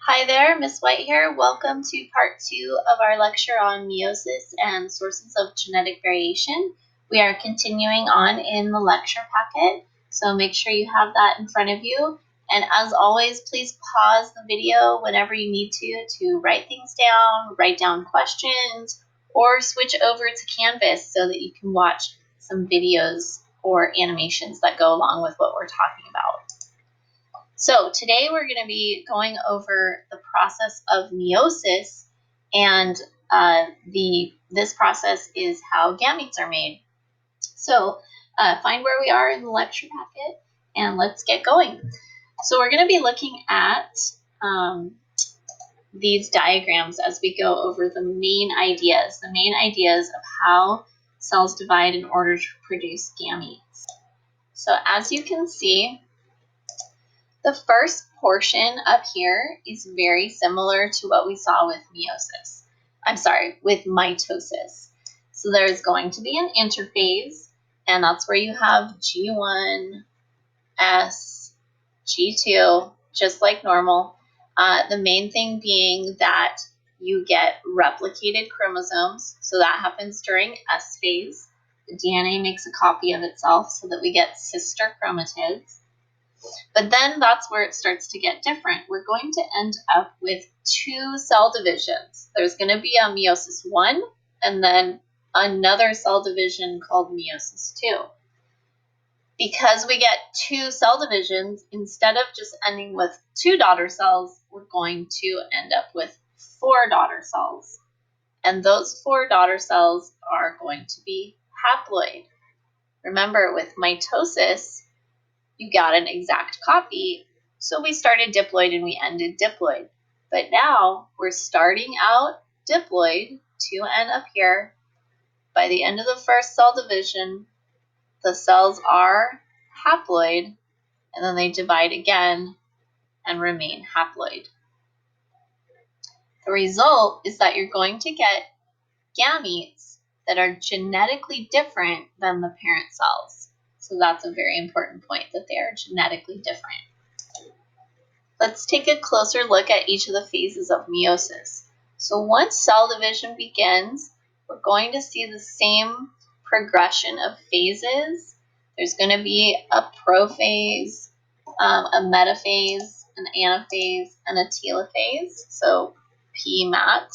Hi there, Miss White here. Welcome to part 2 of our lecture on meiosis and sources of genetic variation. We are continuing on in the lecture packet, so make sure you have that in front of you. And as always, please pause the video whenever you need to write things down, write down questions, or switch over to Canvas so that you can watch some videos or animations that go along with what we're talking about. So today we're going to be going over the process of meiosis, and this process is how gametes are made. So find where we are in the lecture packet, and let's get going. So we're going to be looking at these diagrams as we go over the main ideas of how cells divide in order to produce gametes. So as you can see, the first portion up here is very similar to what we saw with with mitosis. So there's going to be an interphase, and that's where you have G1, S, G2, just like normal. The main thing being that you get replicated chromosomes, so that happens during S phase. The DNA makes a copy of itself so that we get sister chromatids. But then that's where it starts to get different. We're going to end up with two cell divisions. There's going to be a meiosis 1 and then another cell division called meiosis 2. Because we get two cell divisions, instead of just ending with 2 daughter cells, we're going to end up with 4 daughter cells. And those 4 daughter cells are going to be haploid. Remember, with mitosis, you got an exact copy, so we started diploid and we ended diploid. But now we're starting out diploid to end up here. By the end of the first cell division, the cells are haploid, and then they divide again and remain haploid. The result is that you're going to get gametes that are genetically different than the parent cells. So that's a very important point, that they are genetically different. Let's take a closer look at each of the phases of meiosis. So once cell division begins, we're going to see the same progression of phases. There's going to be a prophase, a metaphase, an anaphase, and a telophase, so PMAT.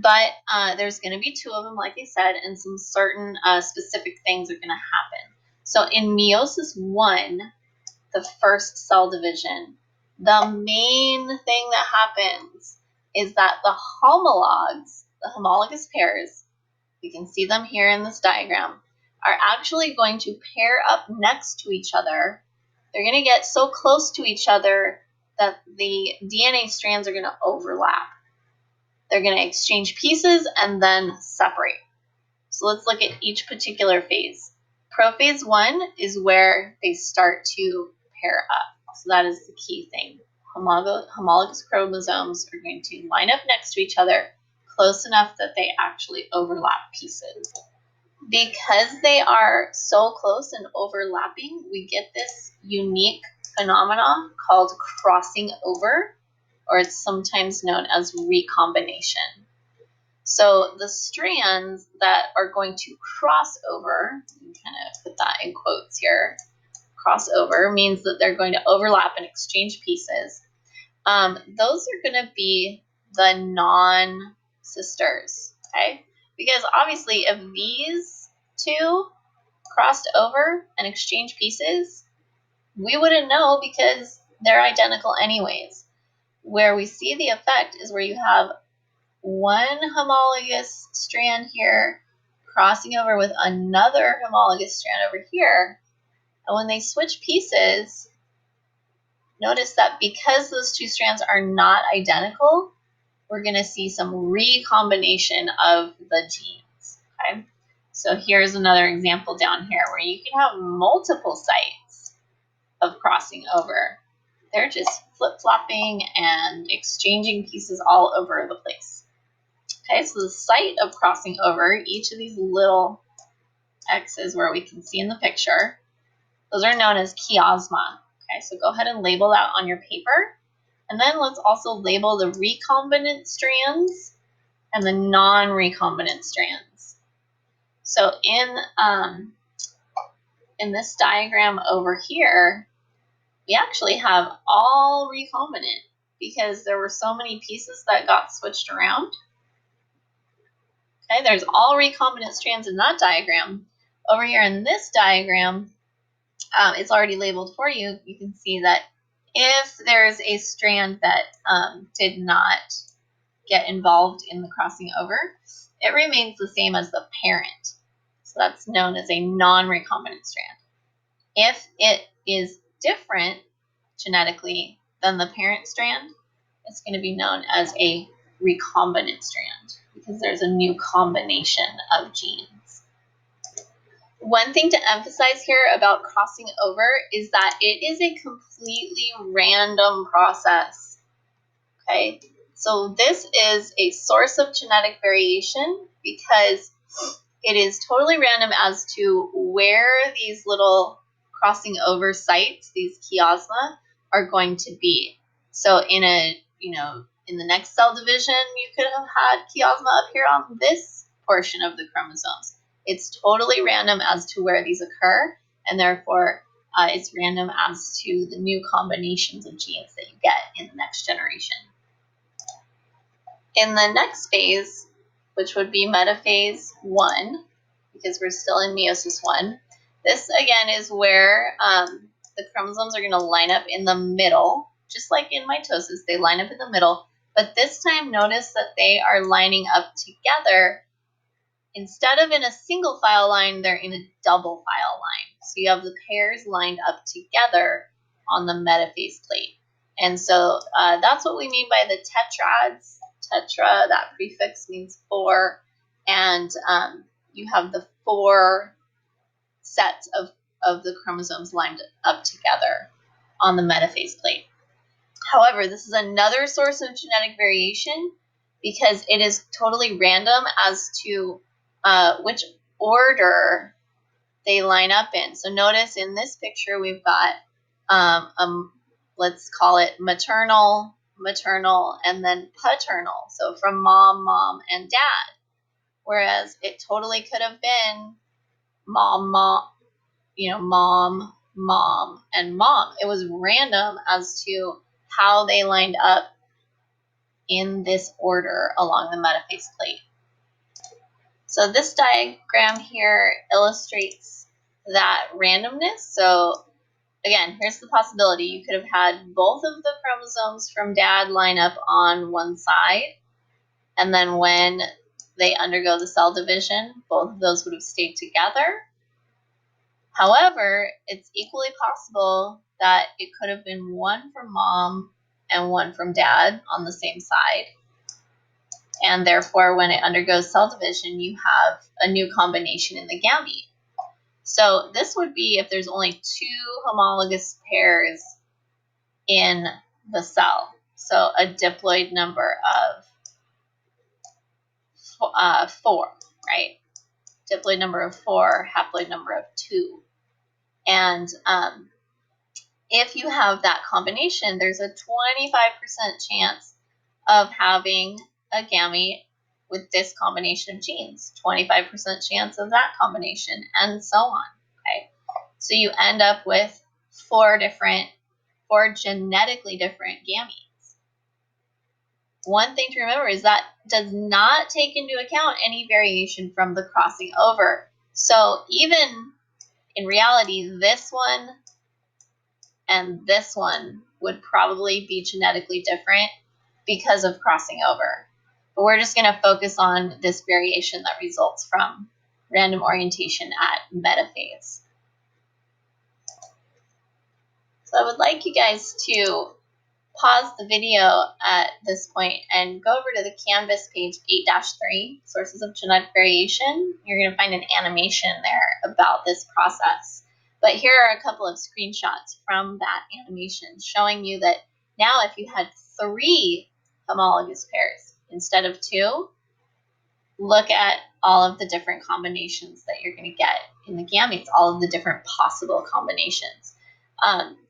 But there's going to be 2 of them, like I said, and some certain specific things are going to happen. So in meiosis 1, the first cell division, the main thing that happens is that the homologs, the homologous pairs, you can see them here in this diagram, are actually going to pair up next to each other. They're going to get so close to each other that the DNA strands are going to overlap. They're going to exchange pieces and then separate. So let's look at each particular phase. Prophase 1 is where they start to pair up. So that is the key thing. Homologous chromosomes are going to line up next to each other close enough that they actually overlap pieces. Because they are so close and overlapping, we get this unique phenomenon called crossing over, or it's sometimes known as recombination. So the strands that are going to cross over, you kind of put that in quotes here, cross over means that they're going to overlap and exchange pieces. Those are going to be the non-sisters, okay? Because obviously if these 2 crossed over and exchanged pieces, we wouldn't know because they're identical anyways. Where we see the effect is where you have one homologous strand here crossing over with another homologous strand over here. And when they switch pieces, notice that because those 2 strands are not identical, we're going to see some recombination of the genes. Okay? So here's another example down here where you can have multiple sites of crossing over. They're just flip-flopping and exchanging pieces all over the place. Okay, so the site of crossing over, each of these little X's where we can see in the picture, those are known as chiasma. Okay, so go ahead and label that on your paper. And then let's also label the recombinant strands and the non-recombinant strands. So in this diagram over here, we actually have all recombinant because there were so many pieces that got switched around. Okay, there's all recombinant strands in that diagram. Over here in this diagram, it's already labeled for you. You can see that if there's a strand that did not get involved in the crossing over, it remains the same as the parent. So that's known as a non-recombinant strand. If it is different genetically than the parent strand, it's going to be known as a recombinant strand because there's a new combination of genes. One thing to emphasize here about crossing over is that it is a completely random process. Okay, so this is a source of genetic variation because it is totally random as to where these little crossing over sites, these chiasma, are going to be. So in the next cell division, you could have had chiasma up here on this portion of the chromosomes. It's totally random as to where these occur, and therefore it's random as to the new combinations of genes that you get in the next generation. In the next phase, which would be metaphase 1, because we're still in meiosis 1, this again is where the chromosomes are going to line up in the middle, just like in mitosis, they line up in the middle, but this time notice that they are lining up together. Instead of in a single file line, they're in a double file line. So you have the pairs lined up together on the metaphase plate. And so that's what we mean by the tetrads. Tetra, that prefix means 4, and you have the 4 sets of the chromosomes lined up together on the metaphase plate. However, this is another source of genetic variation because it is totally random as to which order they line up in. So notice in this picture we've got, let's call it maternal, and then paternal. So from mom, and dad. Whereas it totally could have been mom, and mom. It was random as to how they lined up in this order along the metaphase plate. So this diagram here illustrates that randomness. So again, here's the possibility. You could have had both of the chromosomes from dad line up on one side, and then when they undergo the cell division, both of those would have stayed together. However, it's equally possible that it could have been one from mom and one from dad on the same side. And therefore, when it undergoes cell division, you have a new combination in the gamete. So this would be if there's only 2 homologous pairs in the cell. So a diploid number of 4, right? Diploid number of 4, haploid number of 2. And if you have that combination, there's a 25% chance of having a gamete with this combination of genes, 25% chance of that combination, and so on, okay? So you end up with 4 genetically different gametes. One thing to remember is that does not take into account any variation from the crossing over. So even in reality, this one and this one would probably be genetically different because of crossing over. But we're just going to focus on this variation that results from random orientation at metaphase. So I would like you guys to pause the video at this point and go over to the Canvas page 8-3, Sources of Genetic Variation. You're going to find an animation there about this process. But here are a couple of screenshots from that animation showing you that now if you had 3 homologous pairs instead of 2, look at all of the different combinations that you're going to get in the gametes, all of the different possible combinations.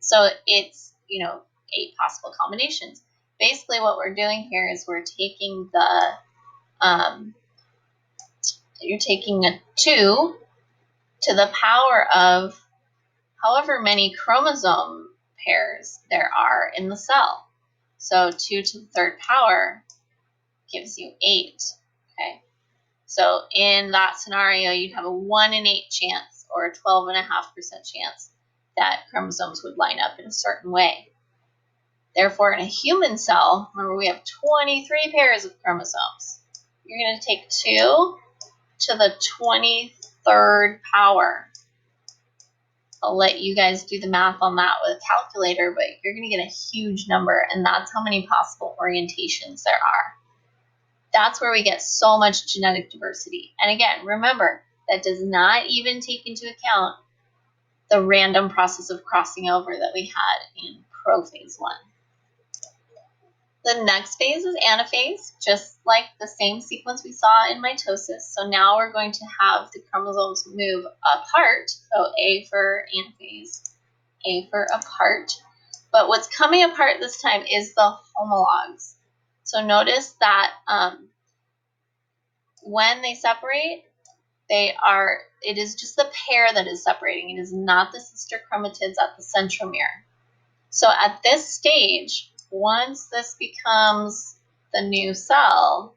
So it's, 8 possible combinations. basically what we're doing here is we're taking the, you're taking a 2 to the power of however many chromosome pairs there are in the cell. So 2 to the third power gives you 8. Okay. So in that scenario, you'd have a 1 in 8 chance or a 12.5% chance that chromosomes would line up in a certain way. Therefore, in a human cell, remember we have 23 pairs of chromosomes. You're going to take 2 to the 23rd power. I'll let you guys do the math on that with a calculator, but you're going to get a huge number, and that's how many possible orientations there are. That's where we get so much genetic diversity. And again, remember, that does not even take into account the random process of crossing over that we had in prophase 1. The next phase is anaphase, just like the same sequence we saw in mitosis. So now we're going to have the chromosomes move apart. So A for anaphase, A for apart. But what's coming apart this time is the homologs. So notice that when they separate, it is just the pair that is separating. It is not the sister chromatids at the centromere. So at this stage, once this becomes the new cell,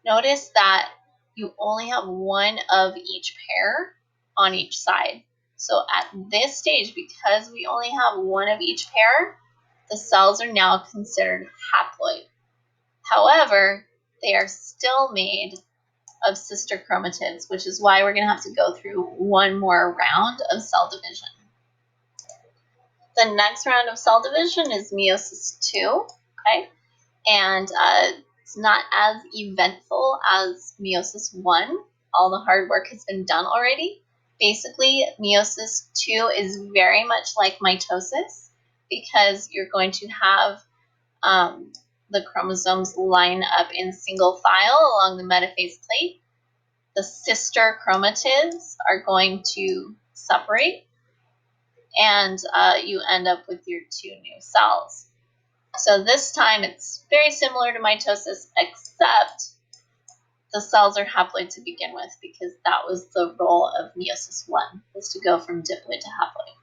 notice that you only have one of each pair on each side. So at this stage, because we only have one of each pair, the cells are now considered haploid. However, they are still made of sister chromatids, which is why we're going to have to go through one more round of cell division. The next round of cell division is meiosis 2, okay? And it's not as eventful as meiosis 1. All the hard work has been done already. Basically, meiosis 2 is very much like mitosis because you're going to have the chromosomes line up in single file along the metaphase plate. The sister chromatids are going to separate, and you end up with your 2 new cells. So this time it's very similar to mitosis, except the cells are haploid to begin with, because that was the role of meiosis 1, was to go from diploid to haploid.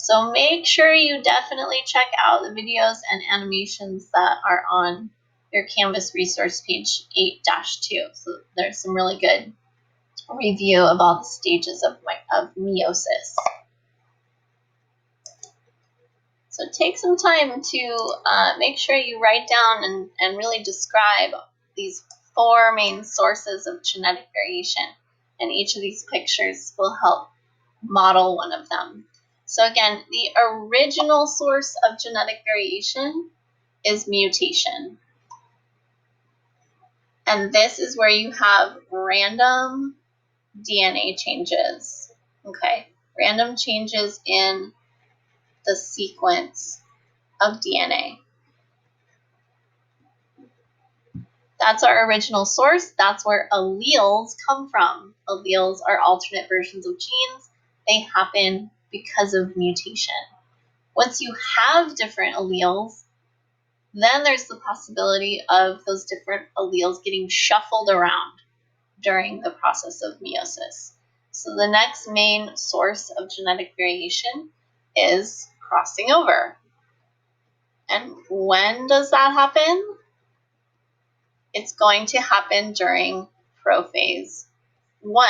So make sure you definitely check out the videos and animations that are on your Canvas resource page 8-2. So there's some really good review of all the stages of meiosis. So take some time to make sure you write down and really describe these 4 main sources of genetic variation. And each of these pictures will help model one of them. So again, the original source of genetic variation is mutation. And this is where you have random DNA changes. Okay, random changes in the sequence of DNA. That's our original source. That's where alleles come from. Alleles are alternate versions of genes. They happen because of mutation. Once you have different alleles, then there's the possibility of those different alleles getting shuffled around during the process of meiosis. So the next main source of genetic variation is crossing over. And when does that happen? It's going to happen during prophase 1,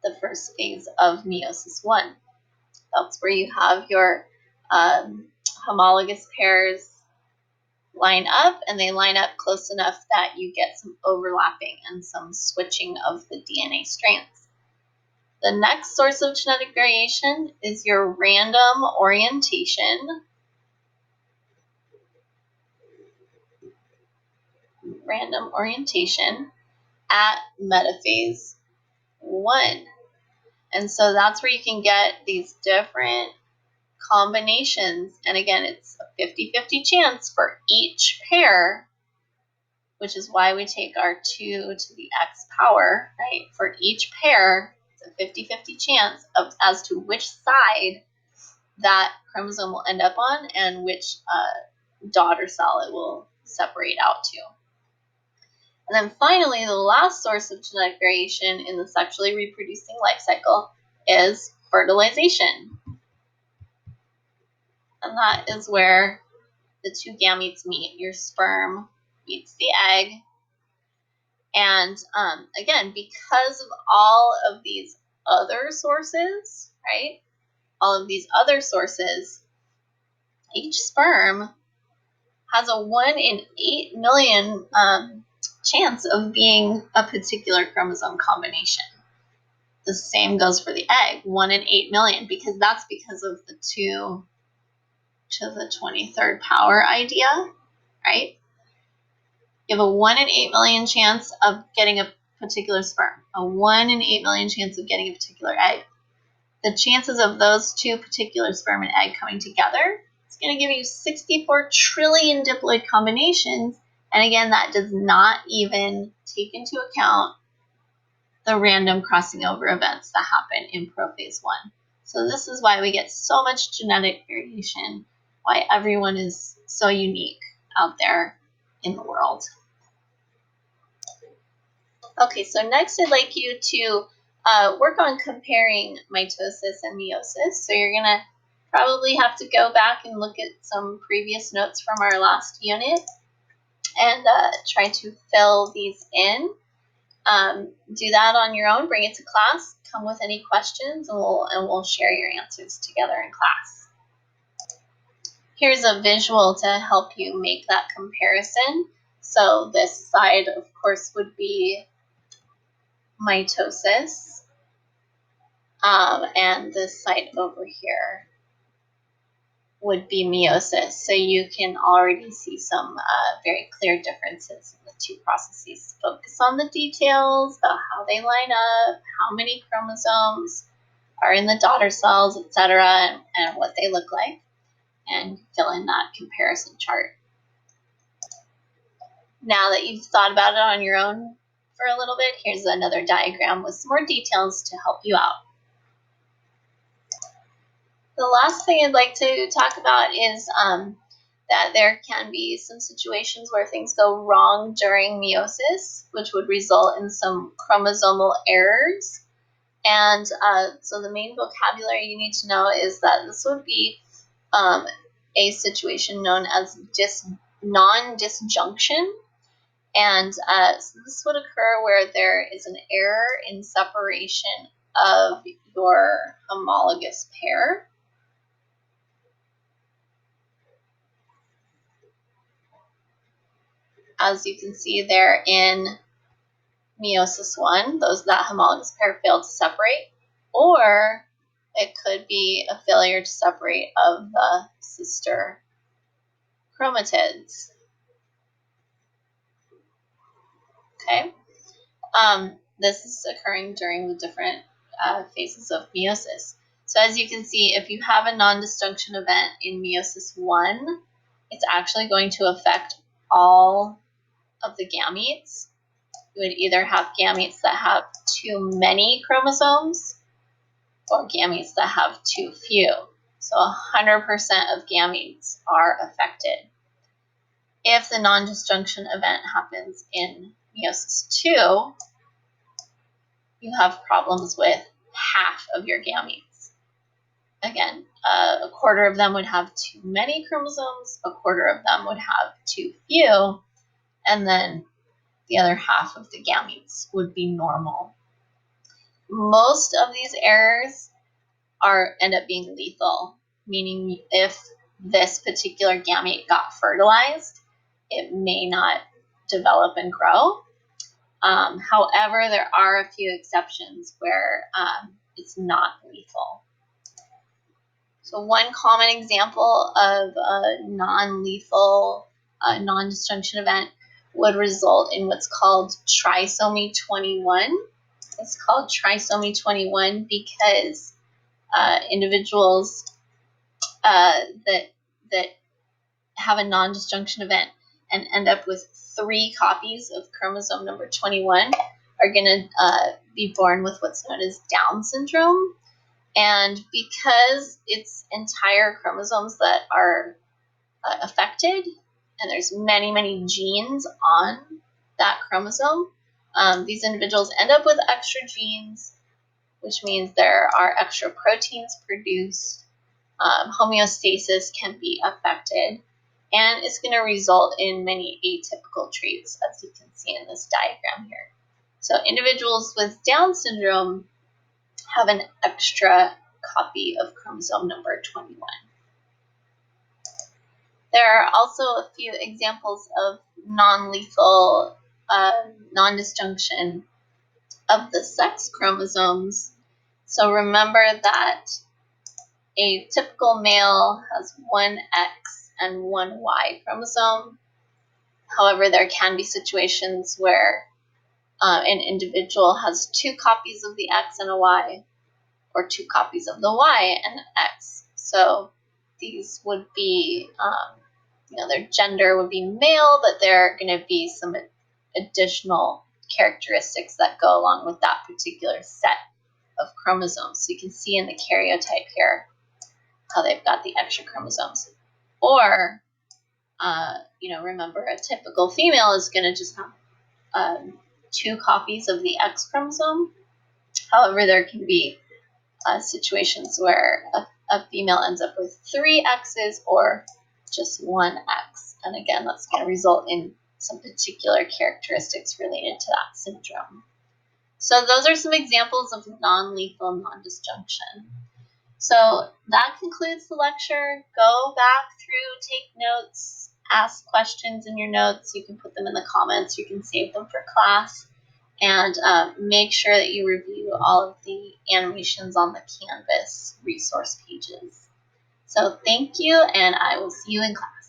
the first phase of meiosis 1. That's where you have your homologous pairs line up, and they line up close enough that you get some overlapping and some switching of the DNA strands. The next source of genetic variation is your random orientation. Random orientation at metaphase 1. And so that's where you can get these different combinations. And again, it's a 50-50 chance for each pair, which is why we take our 2 to the x power, right? For each pair, it's a 50-50 chance as to which side that chromosome will end up on and which daughter cell it will separate out to. And then finally, the last source of genetic variation in the sexually reproducing life cycle is fertilization. And that is where the two gametes meet. Your sperm meets the egg. And again, because of all of these other sources, right? All of these other sources, each sperm has a 1 in 8 million chance of being a particular chromosome combination. The same goes for the egg, 1 in 8 million, because that's because of the 2 to the 23rd power idea, right? You have a 1 in 8 million chance of getting a particular sperm, a 1 in 8 million chance of getting a particular egg. The chances of those two particular sperm and egg coming together is going to give you 64 trillion diploid combinations. And again, that does not even take into account the random crossing over events that happen in prophase 1. So this is why we get so much genetic variation, why everyone is so unique out there in the world. Okay, so next I'd like you to work on comparing mitosis and meiosis. So you're going to probably have to go back and look at some previous notes from our last unit and try to fill these in. Do that on your own, bring it to class, come with any questions, and we'll share your answers together in class. Here's a visual to help you make that comparison. So this side, of course, would be mitosis, and this side over here would be meiosis. So you can already see some very clear differences in the two processes. Focus on the details about how they line up, how many chromosomes are in the daughter cells, etc., and what they look like, and fill in that comparison chart. Now that you've thought about it on your own for a little bit, here's another diagram with some more details to help you out. The last thing I'd like to talk about is that there can be some situations where things go wrong during meiosis, which would result in some chromosomal errors. And so the main vocabulary you need to know is that this would be a situation known as non-disjunction. And so this would occur where there is an error in separation of your homologous pair. As you can see there in meiosis 1, that homologous pair failed to separate, or it could be a failure to separate of the sister chromatids. Okay, this is occurring during the different phases of meiosis. So as you can see, if you have a non-disjunction event in meiosis 1, it's actually going to affect all of the gametes. You would either have gametes that have too many chromosomes or gametes that have too few. So 100% of gametes are affected. If the non-disjunction event happens in meiosis 2, you have problems with half of your gametes. Again, a quarter of them would have too many chromosomes, a quarter of them would have too few, and then the other half of the gametes would be normal. Most of these errors end up being lethal, meaning if this particular gamete got fertilized, it may not develop and grow. However, there are a few exceptions where it's not lethal. So one common example of a non-lethal non-disjunction event would result in what's called trisomy 21. It's called trisomy 21 because individuals that have a non-disjunction event and end up with 3 copies of chromosome number 21 are going to be born with what's known as Down syndrome. And because it's entire chromosomes that are affected, and there's many genes on that chromosome, these individuals end up with extra genes, which means there are extra proteins produced. Homeostasis can be affected, and it's going to result in many atypical traits, as you can see in this diagram here. So individuals with Down syndrome have an extra copy of chromosome number 21. There are also a few examples of non-lethal non-disjunction of the sex chromosomes. So remember that a typical male has one X and one Y chromosome. However, there can be situations where an individual has 2 copies of the X and a Y, or 2 copies of the Y and an X. So these would be, their gender would be male, but there are going to be some additional characteristics that go along with that particular set of chromosomes. So you can see in the karyotype here how they've got the extra chromosomes. Or, remember, a typical female is going to just have 2 copies of the X chromosome. However, there can be situations where a female ends up with 3 X's or just 1 X. And again, that's going to result in some particular characteristics related to that syndrome. So those are some examples of non-lethal non-disjunction. So that concludes the lecture. Go back through, take notes, ask questions in your notes. You can put them in the comments. You can save them for class. And make sure that you review all of the animations on the Canvas resource pages. So thank you, and I will see you in class.